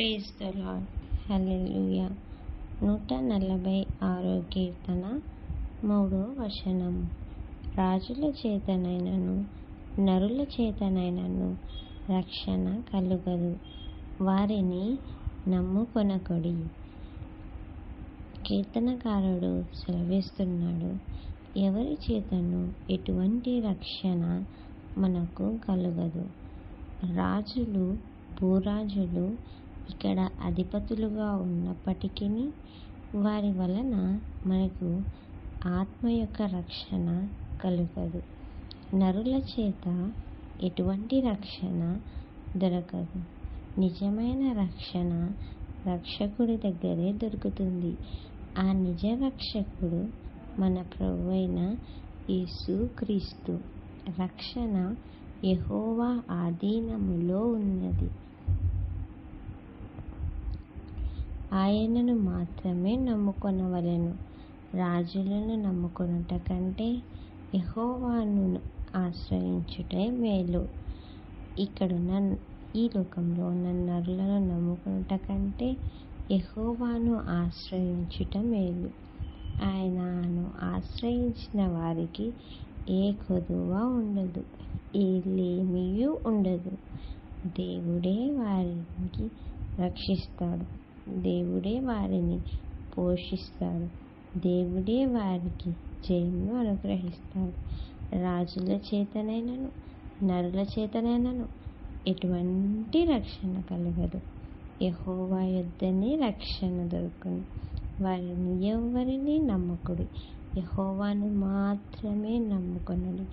Praise the Lord. Hallelujah. 146 కీర్తన 3వ వచనం. రాజుల చేతనైనను నరుల చేతనైనను రక్షణ కలుగదు, వారిని నమ్ముకొనకుడి. కీర్తనకారుడు సెలవిస్తున్నాడు, ఎవరి చేతను ఎటువంటి రక్షణ మనకు కలుగదు. రాజులు, భూరాజులు ఇక్కడ అధిపతులుగా ఉన్నప్పటికీ వారి వలన మనకు ఆత్మ యొక్క రక్షణ కలుగదు. నరుల చేత ఎటువంటి రక్షణ దొరకదు. నిజమైన రక్షణ రక్షకుడి దగ్గరే దొరుకుతుంది. ఆ నిజ రక్షకుడు మన ప్రభువైన యేసుక్రీస్తు. రక్షణ యెహోవా ఆధీనములో ఉన్నది. ఆయనను మాత్రమే నమ్ముకొనవలెను. రాజులను నమ్ముకొనుట కంటే యెహోవాను ఆశ్రయించుటే మేలు. ఇక్కడున్న ఈ లోకంలో ఉన్న నరులను నమ్ముకొనుట కంటే యెహోవాను ఆశ్రయించుట మేలు. ఆయనను ఆశ్రయించిన వారికి ఏ కొదువ ఉండదు, ఏ లేమియూ ఉండదు. దేవుడే వారికి రక్షిస్తాడు. దేవుడే వారిని పోషిస్తాడు. దేవుడే వారికి జయమును అనుగ్రహిస్తాడు. రాజుల చేతనైనను నరుల చేతనైనను ఎటువంటి రక్షణ కలగదు. యెహోవా యొద్దనే రక్షణ దొరుకును. వారిని ఎవ్వరిని నమ్మకుడి, యెహోవాను మాత్రమే నమ్ముకొనుడి.